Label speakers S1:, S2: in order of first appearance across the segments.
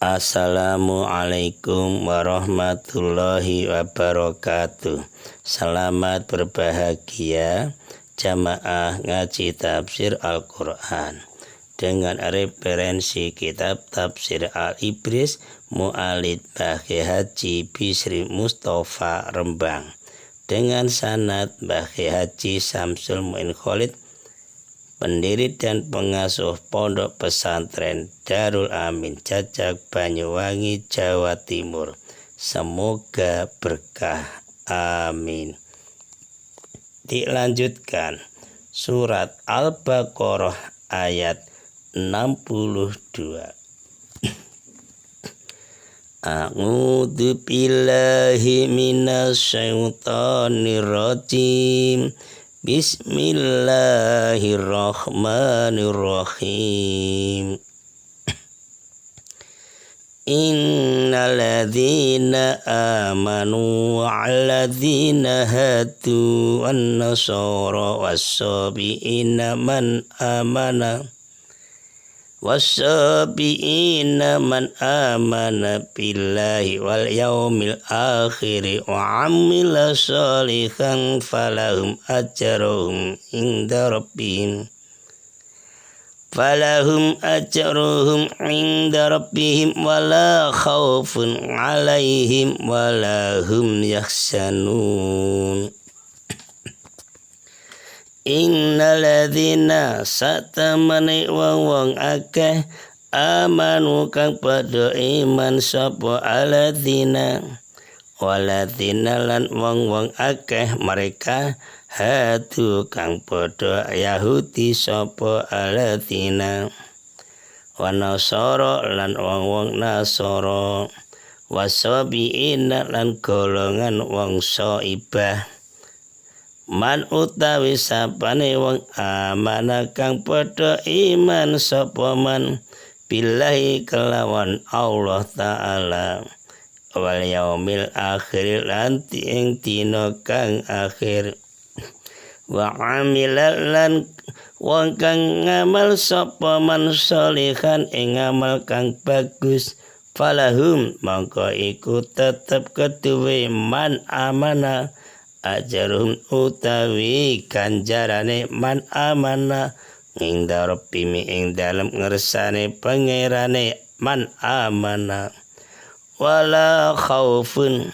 S1: Assalamualaikum warahmatullahi wabarakatuh. Selamat berbahagia jamaah ngaji tafsir Al-Quran dengan referensi kitab tafsir Al-Ibris Mu'alid Baqi Haji Bisri Mustafa Rembang dengan sanad Baqi Haji Samsul Mu'in Khalid, pendiri dan pengasuh Pondok Pesantren Darul Amin Cacak Banyuwangi, Jawa Timur. Semoga berkah. Amin. Dilanjutkan surat Al-Baqarah ayat 62. A'udzu billahi minasyaitonir rajim. Bismillahirrahmanirrahim. Innalladzina amanu wa'alladzina hadu wan-nasara was-sabiina man amana billahi wal yaumil akhir wa amila sholihan falahum ajruhum inda rabbihim wala khaufun alaihim wala hum yahzanun. Innalladzina satamani wong akeh amanu kang padha iman sapa alladzina waladzina lan wong akeh mereka hadu kang padha Yahudi sapa alladzina wa nasara lan wong nasara wasabiina lan golongan wong saibah. Man utawi sapane wong amana kang padha iman sapa man billahi kelawan Allah Ta'ala wal yaumil akhir lan ing dina kang akhir wa amila lan wong kang ngamal sapa man sholihan ing ngamal kang bagus falahum mangka iku tetep keduwe man amana ajarum utawi ganjarane man amana ing rabbihim ing dalem ngersane pangerane man amana wala khaufun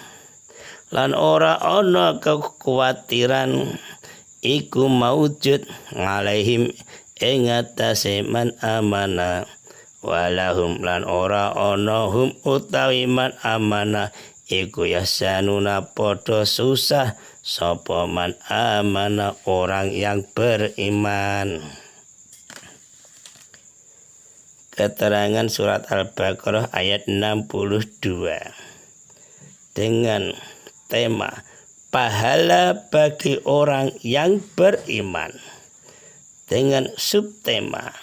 S1: lan ora ana kekhawatiran iku maujud ngalaihim ing atase man amana walahum lan ora ana hum utawi man amana iku yasanuna podo susah sapa man amana orang yang beriman. Keterangan surat Al-Baqarah ayat 62 dengan tema pahala bagi orang yang beriman dengan subtema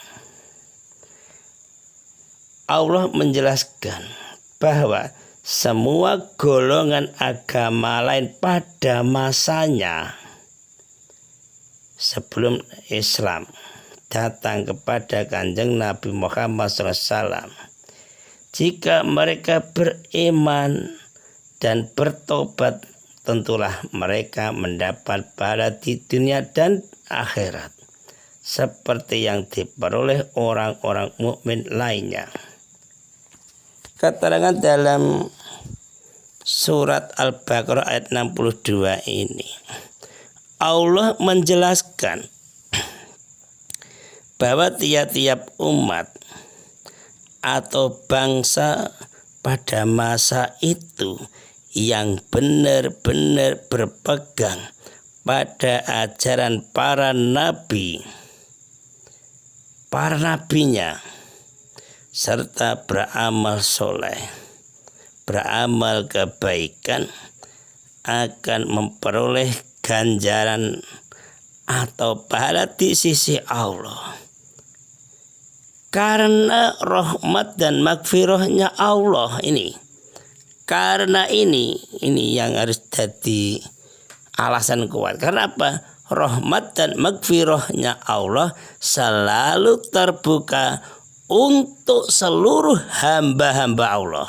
S1: Allah menjelaskan bahwa semua golongan agama lain pada masanya sebelum Islam datang kepada Kanjeng Nabi Muhammad SAW, jika mereka beriman dan bertobat, tentulah mereka mendapat pahala di dunia dan akhirat seperti yang diperoleh orang-orang mukmin lainnya. Keterangan dalam surat Al-Baqarah ayat 62 ini Allah menjelaskan bahwa tiap-tiap umat atau bangsa pada masa itu yang benar-benar berpegang pada ajaran para nabinya serta beramal soleh, beramal kebaikan akan memperoleh ganjaran atau pahala di sisi Allah karena rahmat dan magfirahnya Allah ini. Karena ini yang harus jadi alasan kuat. Karena apa? Rahmat dan magfirahnya Allah selalu terbuka untuk seluruh hamba-hamba Allah.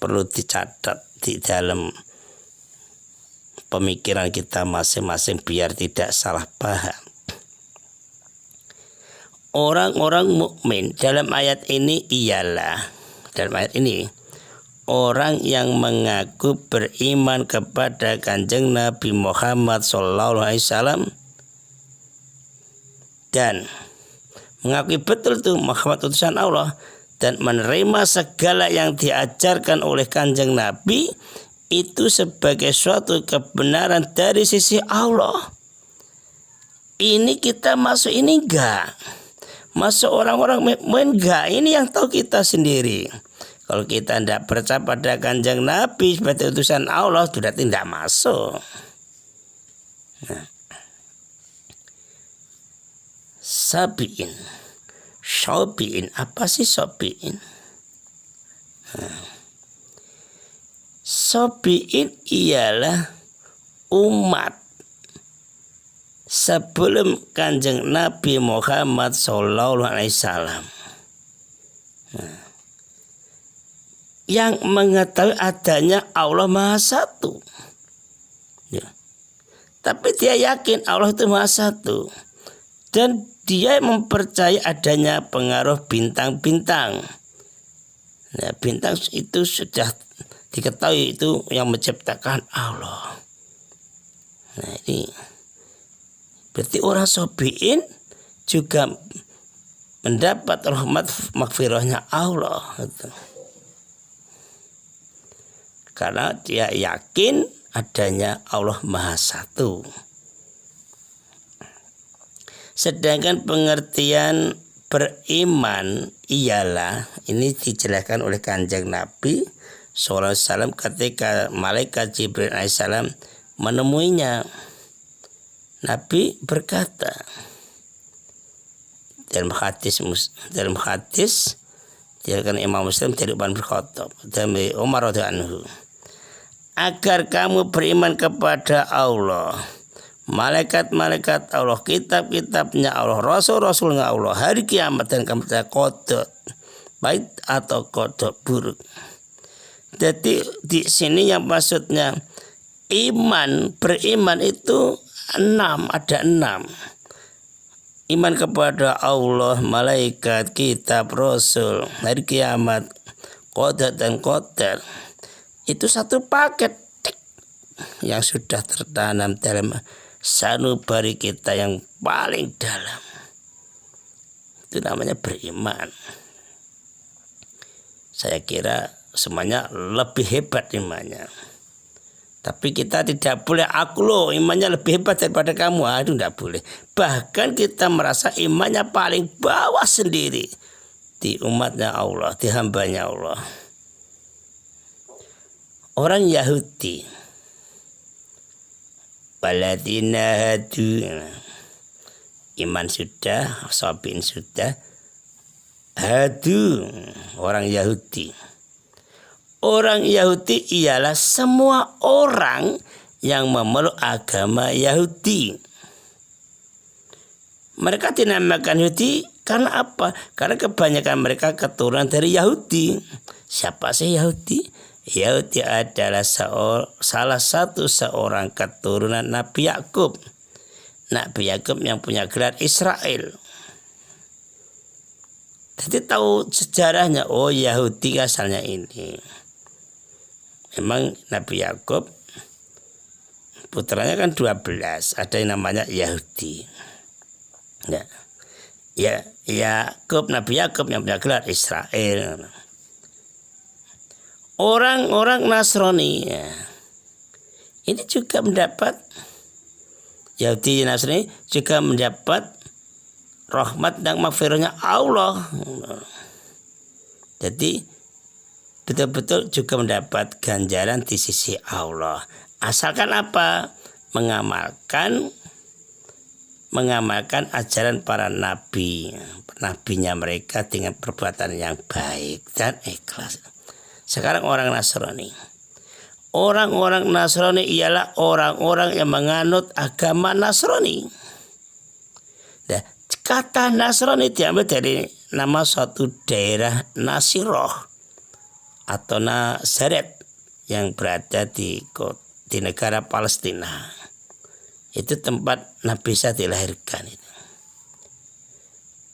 S1: Perlu dicatat di dalam pemikiran kita masing-masing biar tidak salah paham. Orang-orang mukmin dalam ayat ini ialah, dalam ayat ini, orang yang mengaku beriman kepada Kanjeng Nabi Muhammad SAW dan mengakui betul itu Muhammad utusan Allah dan menerima segala yang diajarkan oleh Kanjeng Nabi itu sebagai suatu kebenaran dari sisi Allah. Ini kita masuk ini enggak? Masuk orang-orang mukmin enggak? Ini yang tahu kita sendiri. Kalau kita tidak percaya pada Kanjeng Nabi sebagai utusan Allah, sudah tidak masuk. Nah. Sabiin, apa sih sabiin? Sabiin ialah umat sebelum Kanjeng Nabi Muhammad SAW. Yang mengetahui adanya Allah Maha Satu. Ya. Tapi dia yakin Allah itu Maha Satu. Dan dia mempercayai adanya pengaruh bintang-bintang. Nah, bintang itu sudah diketahui itu yang menciptakan Allah. Nah, ini berarti orang sabiin juga mendapat rahmat maghfirahnya Allah. Karena dia yakin adanya Allah Maha Satu. Sedangkan pengertian beriman ialah, ini dijelaskan oleh Kanjeng Nabi SAW ketika malaikat Jibril AS menemuinya. Nabi berkata dalam hadis dijelaskan Imam Muslim dari Umar bin Khattab dari Umar radhiyallahu anhu, agar kamu beriman kepada Allah, malaikat-malaikat Allah, kitab-kitabnya Allah, rasul-rasulnya Allah, hari kiamat, dan kamu percaya qada baik atau qada buruk. Jadi di sini yang maksudnya beriman itu ada enam. Iman kepada Allah, malaikat, kitab, rasul, hari kiamat, qada dan qadar. Itu satu paket yang sudah tertanam dalam sanubari kita yang paling dalam. Itu namanya beriman. Saya kira semuanya lebih hebat imannya. Tapi kita tidak boleh aku loh imannya lebih hebat daripada kamu. Itu tidak boleh. Bahkan kita merasa imannya paling bawah sendiri di umatnya Allah, di hambanya Allah. Orang Yahudi, waladina hadu, iman sudah, sabiin sudah, hadu, orang Yahudi. Orang Yahudi ialah semua orang yang memeluk agama Yahudi. Mereka dinamakan Yahudi karena apa? Karena kebanyakan mereka keturunan dari Yahudi. Siapa sih Yahudi? Yahudi adalah salah satu seorang keturunan Nabi Yakub. Nabi Yakub yang punya gelar Israel. Jadi tahu sejarahnya, oh Yahudi asalnya ini. Memang Nabi Yakub putranya kan 12, ada yang namanya Yahudi. Ya, Nabi Yakub yang punya gelar Israel. Orang-orang Nasrani ya, ini juga mendapat, Yahudi Nasrani juga mendapat rahmat dan maghfirahnya Allah. Jadi betul-betul juga mendapat ganjaran di sisi Allah. Asalkan apa? Mengamalkan ajaran para nabinya mereka dengan perbuatan yang baik dan ikhlas. Sekarang orang Nasrani. Orang-orang Nasrani ialah orang-orang yang menganut agama Nasrani. Nah, Kata Nasrani diambil dari nama suatu daerah Nasiroh atau Nazaret yang berada di negara Palestina. Itu tempat Nabi Isa dilahirkan.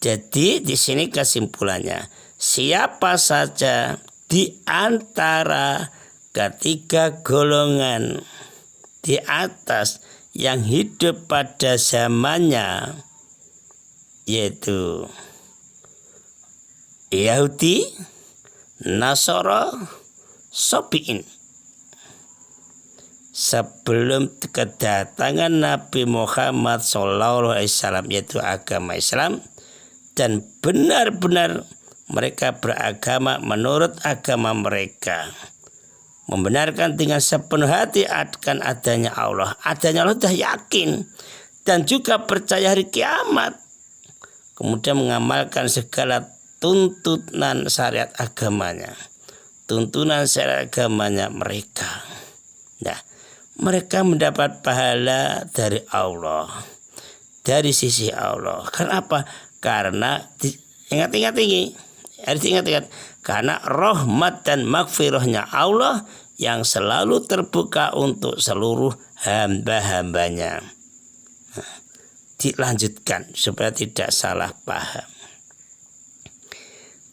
S1: Jadi di sini kesimpulannya, siapa saja di antara ketiga golongan di atas yang hidup pada zamannya, yaitu Yahudi, Nasara, Sabi'in, sebelum kedatangan Nabi Muhammad SAW, yaitu agama Islam, dan benar-benar mereka beragama menurut agama mereka, membenarkan dengan sepenuh hati akan adanya Allah. Adanya Allah sudah yakin, dan juga percaya hari kiamat. Kemudian mengamalkan segala tuntunan syariat agamanya, tuntunan syariat agamanya mereka. Nah, mereka mendapat pahala dari Allah, dari sisi Allah. Kenapa? Karena ingat ini, harus diingat-ingat, karena rahmat dan maghfirahnya Allah yang selalu terbuka untuk seluruh hamba-hambanya. Dilanjutkan supaya tidak salah paham.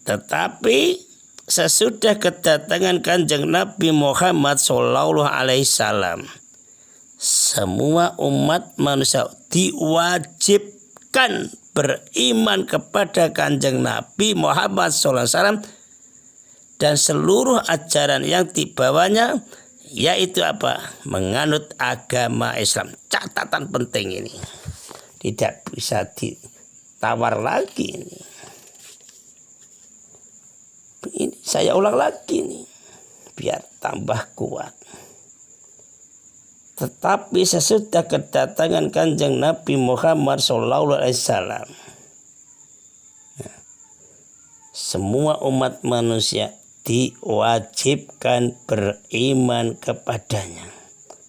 S1: Tetapi sesudah kedatangan Kanjeng Nabi Muhammad SAW, semua umat manusia diwajibkan beriman kepada Kanjeng Nabi Muhammad SAW dan seluruh ajaran yang dibawanya, yaitu apa? Menganut agama Islam. Catatan penting ini, tidak bisa ditawar lagi ini. Ini saya ulang lagi nih, biar tambah kuat. Tetapi sesudah kedatangan Kanjeng Nabi Muhammad SAW, semua umat manusia diwajibkan beriman kepadanya.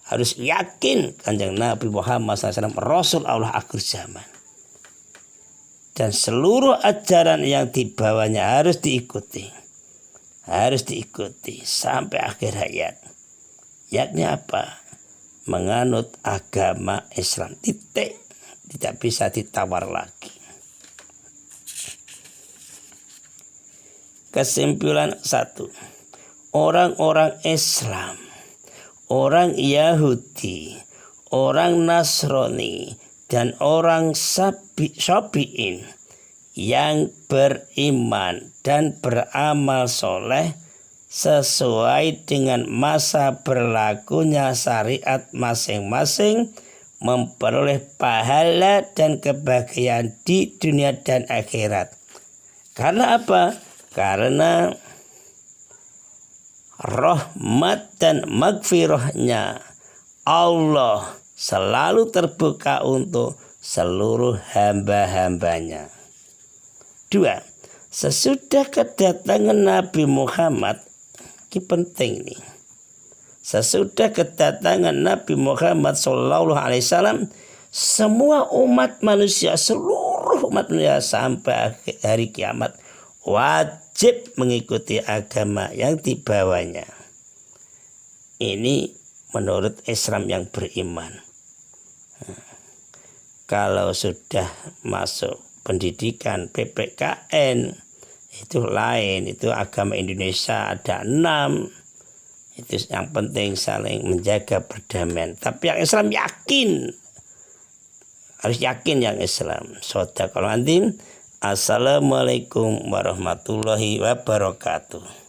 S1: Harus yakin Kanjeng Nabi Muhammad SAW Rasul Allah akhir zaman. Dan seluruh ajaran yang dibawanya harus diikuti. Harus diikuti sampai akhir hayat. Yakni apa? Menganut agama Islam. Titik. Tidak bisa ditawar lagi. Kesimpulan 1. Orang-orang Islam, orang Yahudi, orang Nasrani, dan orang Sabi'in yang beriman dan beramal soleh sesuai dengan masa berlakunya syariat masing-masing memperoleh pahala dan kebahagiaan di dunia dan akhirat. Karena apa? Karena rahmat dan maghfirahnya Allah selalu terbuka untuk seluruh hamba-hambanya. 2. Sesudah kedatangan Nabi Muhammad, ini penting nih. Sesudah kedatangan Nabi Muhammad SAW, semua umat manusia, seluruh umat manusia sampai hari kiamat wajib mengikuti agama yang dibawanya. Ini menurut Islam yang beriman. Kalau sudah masuk pendidikan PPKN itu lain, itu agama Indonesia ada 6. Itu yang penting saling menjaga perdamaian. Tapi yang Islam yakin, harus yakin yang Islam. Shadaqallahul adzim. Assalamualaikum warahmatullahi wabarakatuh.